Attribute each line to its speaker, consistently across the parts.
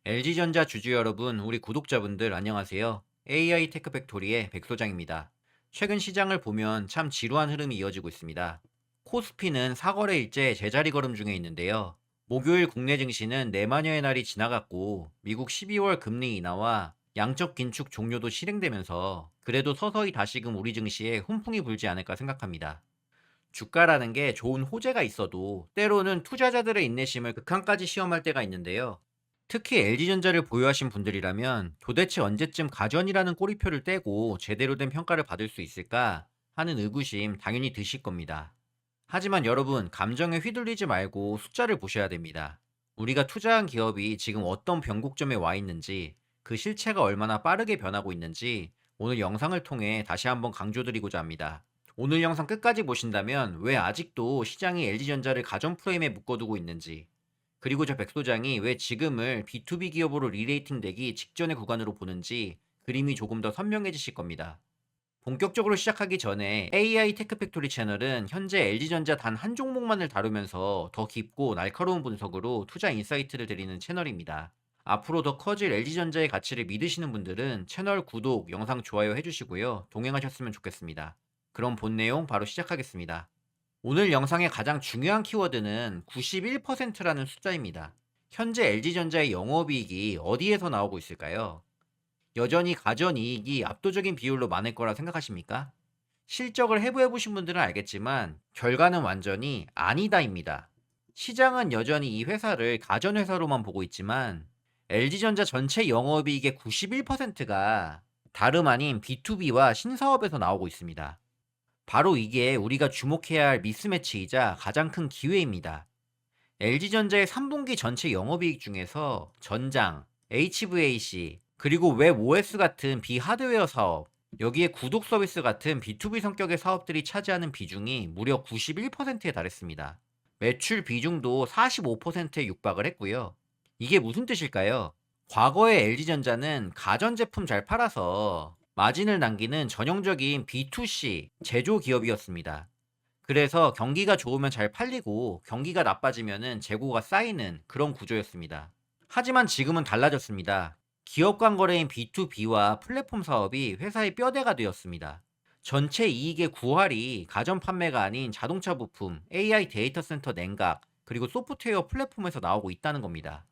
Speaker 1: LG전자 주주 여러분, 우리 구독자분들 안녕하세요. AI 테크팩토리의 백소장입니다. 최근 시장을 보면 참 지루한 흐름이 이어지고 있습니다. 코스피는 4거래일째 제자리 걸음 중에 있는데요. 목요일 국내 증시는 내마녀의 날이 지나갔고 미국 12월 금리 인하와 양적 긴축 종료도 실행되면서 그래도 서서히 다시금 우리 증시에 훈풍이 불지 않을까 생각합니다. 주가라는 게 좋은 호재가 있어도 때로는 투자자들의 인내심을 극한까지 시험할 때가 있는데요. 특히 LG전자를 보유하신 분들이라면 도대체 언제쯤 가전이라는 꼬리표를 떼고 제대로 된 평가를 받을 수 있을까 하는 의구심 당연히 드실 겁니다. 하지만 여러분, 감정에 휘둘리지 말고 숫자를 보셔야 됩니다. 우리가 투자한 기업이 지금 어떤 변곡점에 와 있는지, 그 실체가 얼마나 빠르게 변하고 있는지 오늘 영상을 통해 다시 한번 강조드리고자 합니다. 오늘 영상 끝까지 보신다면 왜 아직도 시장이 LG전자를 가전 프레임에 묶어두고 있는지, 그리고 저 백소장이 왜 지금을 B2B 기업으로 리레이팅 되기 직전의 구간으로 보는지 그림이 조금 더 선명해지실 겁니다. 본격적으로 시작하기 전에 AI 테크팩토리 채널은 현재 LG전자 단 한 종목만을 다루면서 더 깊고 날카로운 분석으로 투자 인사이트를 드리는 채널입니다. 앞으로 더 커질 LG전자의 가치를 믿으시는 분들은 채널 구독, 영상 좋아요 해주시고요. 동행하셨으면 좋겠습니다. 그럼 본 내용 바로 시작하겠습니다. 오늘 영상의 가장 중요한 키워드는 91%라는 숫자입니다. 현재 LG전자의 영업이익이 어디에서 나오고 있을까요? 여전히 가전이익이 압도적인 비율로 많을 거라 생각하십니까? 실적을 해부해보신 분들은 알겠지만 결과는 완전히 아니다입니다. 시장은 여전히 이 회사를 가전회사로만 보고 있지만 LG전자 전체 영업이익의 91%가 다름 아닌 B2B와 신사업에서 나오고 있습니다. 바로 이게 우리가 주목해야 할 미스매치이자 가장 큰 기회입니다. LG전자의 3분기 전체 영업이익 중에서 전장, HVAC, 그리고 웹 OS 같은 비하드웨어 사업, 여기에 구독 서비스 같은 B2B 성격의 사업들이 차지하는 비중이 무려 91%에 달했습니다. 매출 비중도 45%에 육박을 했고요. 이게 무슨 뜻일까요? 과거에 LG전자는 가전제품 잘 팔아서 마진을 남기는 전형적인 B2C 제조 기업이었습니다. 그래서 경기가 좋으면 잘 팔리고 경기가 나빠지면은 재고가 쌓이는 그런 구조였습니다. 하지만 지금은 달라졌습니다. 기업 간 거래인 B2B와 플랫폼 사업이 회사의 뼈대가 되었습니다. 전체 이익의 9할이 가전 판매가 아닌 자동차 부품, AI 데이터 센터 냉각, 그리고 소프트웨어 플랫폼에서 나오고 있다는 겁니다.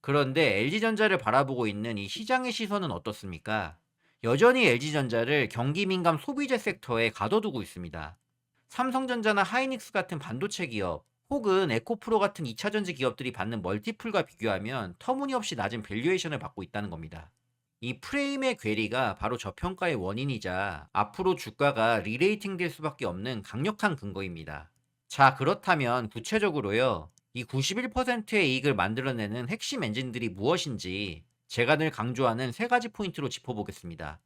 Speaker 1: 그런데 LG전자를 바라보고 있는 이 시장의 시선은 어떻습니까? 여전히 LG전자를 경기 민감 소비재 섹터에 가둬두고 있습니다. 삼성전자나 하이닉스 같은 반도체 기업, 혹은 에코프로 같은 2차전지 기업들이 받는 멀티플과 비교하면 터무니없이 낮은 밸류에이션을 받고 있다는 겁니다. 이 프레임의 괴리가 바로 저평가의 원인이자 앞으로 주가가 리레이팅 될 수밖에 없는 강력한 근거입니다. 자, 그렇다면 구체적으로요, 이 91%의 이익을 만들어내는 핵심 엔진들이 무엇인지 제가 늘 강조하는 세 가지 포인트로 짚어보겠습니다.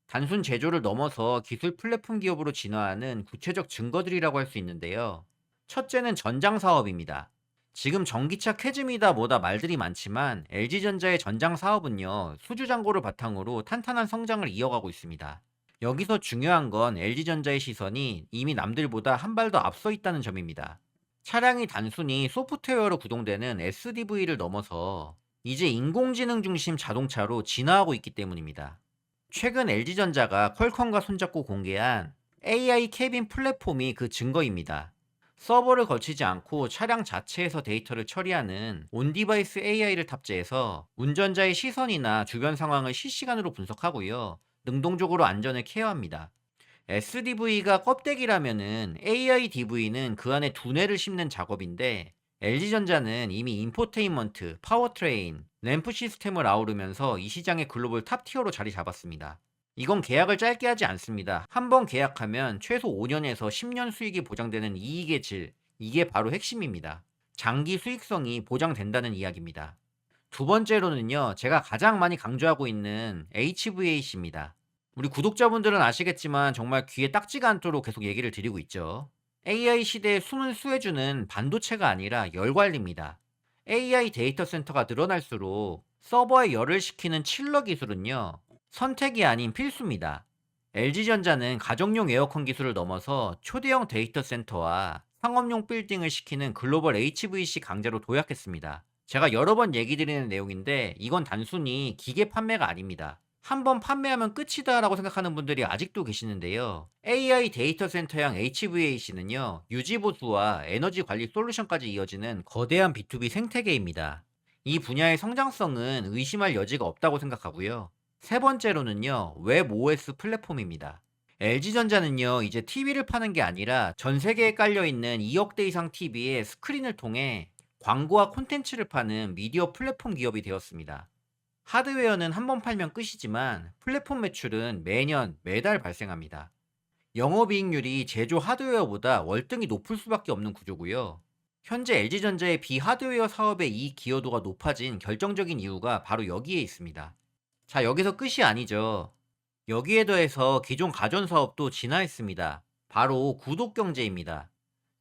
Speaker 1: 단순 제조를 넘어서 기술 플랫폼 기업으로 진화하는 구체적 증거들이라고 할 수 있는데요. 첫째는 전장 사업입니다. 지금 전기차 캐즘이다 뭐다 말들이 많지만 LG전자의 전장 사업은요, 수주 잔고를 바탕으로 탄탄한 성장을 이어가고 있습니다. 여기서 중요한 건 LG전자의 시선이 이미 남들보다 한 발 더 앞서 있다는 점입니다. 차량이 단순히 소프트웨어로 구동되는 SDV를 넘어서 이제 인공지능 중심 자동차로 진화하고 있기 때문입니다. 최근 LG전자가 퀄컴과 손잡고 공개한 AI 캐빈 플랫폼이 그 증거입니다. 서버를 거치지 않고 차량 자체에서 데이터를 처리하는 온디바이스 AI를 탑재해서 운전자의 시선이나 주변 상황을 실시간으로 분석하고요, 능동적으로 안전을 케어합니다. SDV가 껍데기라면은 AI DV는 그 안에 두뇌를 심는 작업인데, LG전자는 이미 인포테인먼트, 파워트레인, 램프 시스템을 아우르면서 이 시장의 글로벌 탑티어로 자리 잡았습니다. 이건 계약을 짧게 하지 않습니다. 한 번 계약하면 최소 5년에서 10년 수익이 보장되는 이익의 질, 이게 바로 핵심입니다. 장기 수익성이 보장된다는 이야기입니다. 두 번째로는요, 제가 가장 많이 강조하고 있는 HVAC입니다. 우리 구독자분들은 아시겠지만 정말 귀에 딱지가 않도록 계속 얘기를 드리고 있죠. AI 시대의 숨을 수혜주는 반도체가 아니라 열 관리입니다. AI 데이터 센터가 늘어날수록 서버에 열을 식히는 칠러 기술은요, 선택이 아닌 필수입니다. LG전자는 가정용 에어컨 기술을 넘어서 초대형 데이터 센터와 상업용 빌딩을 시키는 글로벌 HVC 강자로 도약했습니다. 제가 여러 번 얘기 드리는 내용인데 이건 단순히 기계 판매가 아닙니다. 한 번 판매하면 끝이다라고 생각하는 분들이 아직도 계시는데요. AI 데이터 센터형 HVAC는요, 유지 보수와 에너지 관리 솔루션까지 이어지는 거대한 B2B 생태계입니다. 이 분야의 성장성은 의심할 여지가 없다고 생각하고요. 세 번째로는요, 웹 OS 플랫폼입니다. LG전자는요, 이제 TV를 파는 게 아니라 전 세계에 깔려있는 2억 대 이상 TV의 스크린을 통해 광고와 콘텐츠를 파는 미디어 플랫폼 기업이 되었습니다. 하드웨어는 한 번 팔면 끝이지만 플랫폼 매출은 매년, 매달 발생합니다. 영업이익률이 제조 하드웨어보다 월등히 높을 수밖에 없는 구조고요. 현재 LG전자의 비하드웨어 사업의 이익 기여도가 높아진 결정적인 이유가 바로 여기에 있습니다. 자, 여기서 끝이 아니죠. 여기에 더해서 기존 가전 사업도 진화했습니다. 바로 구독 경제입니다.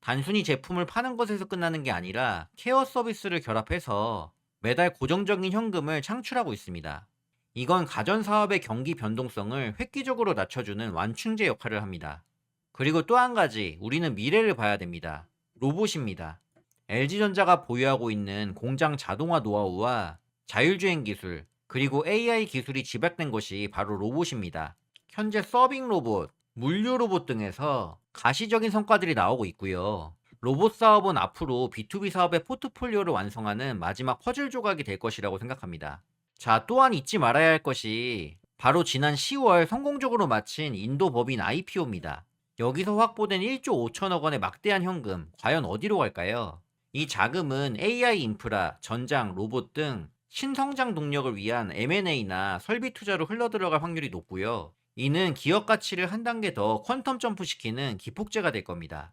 Speaker 1: 단순히 제품을 파는 것에서 끝나는 게 아니라 케어 서비스를 결합해서 매달 고정적인 현금을 창출하고 있습니다. 이건 가전 사업의 경기 변동성을 획기적으로 낮춰주는 완충제 역할을 합니다. 그리고 또 한 가지, 우리는 미래를 봐야 됩니다. 로봇입니다. LG전자가 보유하고 있는 공장 자동화 노하우와 자율주행 기술, 그리고 AI 기술이 집약된 것이 바로 로봇입니다. 현재 서빙 로봇, 물류 로봇 등에서 가시적인 성과들이 나오고 있고요. 로봇 사업은 앞으로 B2B 사업의 포트폴리오를 완성하는 마지막 퍼즐 조각이 될 것이라고 생각합니다. 자, 또한 잊지 말아야 할 것이 바로 지난 10월 성공적으로 마친 인도 법인 IPO입니다. 여기서 확보된 1조 5천억 원의 막대한 현금, 과연 어디로 갈까요? 이 자금은 AI 인프라, 전장, 로봇 등 신성장 동력을 위한 M&A나 설비 투자로 흘러들어갈 확률이 높고요. 이는 기업 가치를 한 단계 더 퀀텀 점프시키는 기폭제가 될 겁니다.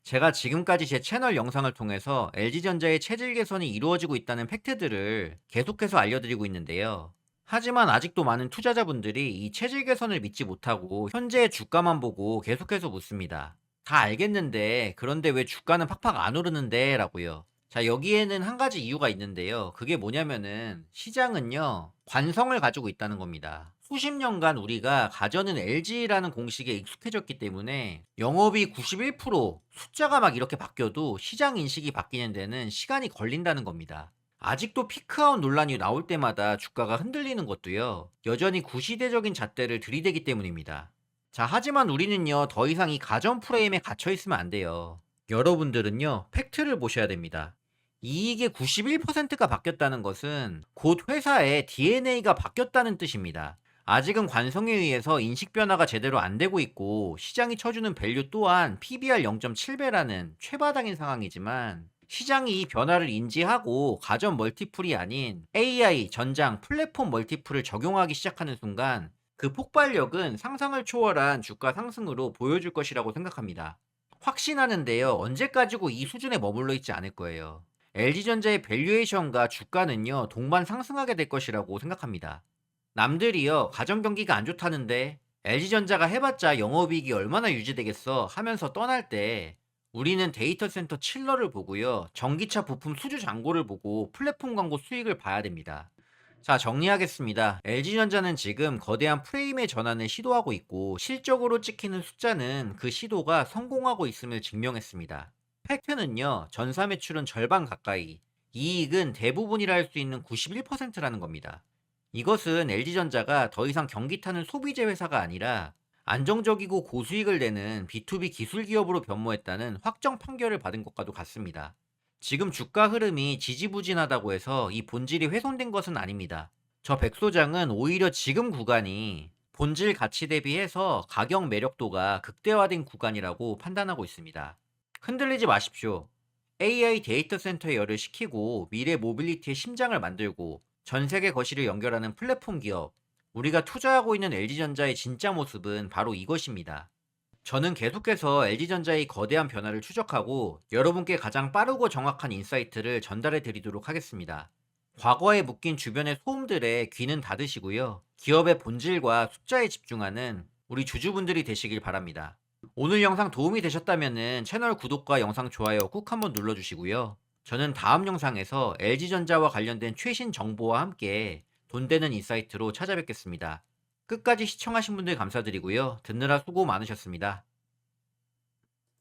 Speaker 1: 제가 지금까지 제 채널 영상을 통해서 LG전자의 체질 개선이 이루어지고 있다는 팩트들을 계속해서 알려드리고 있는데요. 하지만 아직도 많은 투자자분들이 이 체질 개선을 믿지 못하고 현재의 주가만 보고 계속해서 묻습니다. 다 알겠는데 그런데 왜 주가는 팍팍 안 오르는데? 라고요. 자, 여기에는 한 가지 이유가 있는데요. 그게 뭐냐면은 시장은요, 관성을 가지고 있다는 겁니다. 수십 년간 우리가 가전은 LG라는 공식에 익숙해졌기 때문에 영업이 91% 숫자가 막 이렇게 바뀌어도 시장 인식이 바뀌는 데는 시간이 걸린다는 겁니다. 아직도 피크아웃 논란이 나올 때마다 주가가 흔들리는 것도요, 여전히 구시대적인 잣대를 들이대기 때문입니다. 자, 하지만 우리는요, 더 이상 이 가전 프레임에 갇혀 있으면 안 돼요. 여러분들은요, 팩트를 보셔야 됩니다. 이익의 91%가 바뀌었다는 것은 곧 회사의 DNA가 바뀌었다는 뜻입니다. 아직은 관성에 의해서 인식 변화가 제대로 안 되고 있고 시장이 쳐주는 밸류 또한 PBR 0.7배라는 최바닥인 상황이지만, 시장이 이 변화를 인지하고 가전 멀티플이 아닌 AI, 전장, 플랫폼 멀티플을 적용하기 시작하는 순간 그 폭발력은 상상을 초월한 주가 상승으로 보여줄 것이라고 생각합니다. 확신하는데요, 언제까지고 이 수준에 머물러 있지 않을 거예요. LG전자의 밸류에이션과 주가는요, 동반 상승하게 될 것이라고 생각합니다. 남들이요, 가전 경기가 안 좋다는데 LG전자가 해봤자 영업이익이 얼마나 유지되겠어 하면서 떠날 때, 우리는 데이터 센터 칠러를 보고요, 전기차 부품 수주 잔고를 보고 플랫폼 광고 수익을 봐야 됩니다. 자, 정리하겠습니다. LG전자는 지금 거대한 프레임의 전환을 시도하고 있고 실적으로 찍히는 숫자는 그 시도가 성공하고 있음을 증명했습니다. 팩트는요, 전사 매출은 절반 가까이, 이익은 대부분이라 할 수 있는 91%라는 겁니다. 이것은 LG전자가 더 이상 경기 타는 소비재 회사가 아니라 안정적이고 고수익을 내는 B2B 기술 기업으로 변모했다는 확정 판결을 받은 것과도 같습니다. 지금 주가 흐름이 지지부진하다고 해서 이 본질이 훼손된 것은 아닙니다. 저 백소장은 오히려 지금 구간이 본질 가치 대비해서 가격 매력도가 극대화된 구간이라고 판단하고 있습니다. 흔들리지 마십시오. AI 데이터 센터에 열을 식히고 미래 모빌리티의 심장을 만들고 전 세계 거시를 연결하는 플랫폼 기업, 우리가 투자하고 있는 LG전자의 진짜 모습은 바로 이것입니다. 저는 계속해서 LG전자의 거대한 변화를 추적하고 여러분께 가장 빠르고 정확한 인사이트를 전달해 드리도록 하겠습니다. 과거에 묶인 주변의 소음들에 귀는 닫으시고요, 기업의 본질과 숫자에 집중하는 우리 주주분들이 되시길 바랍니다. 오늘 영상 도움이 되셨다면 채널 구독과 영상 좋아요 꾹 한번 눌러주시고요. 저는 다음 영상에서 LG전자와 관련된 최신 정보와 함께 돈 되는 인사이트로 찾아뵙겠습니다. 끝까지 시청하신 분들 감사드리고요. 듣느라 수고 많으셨습니다.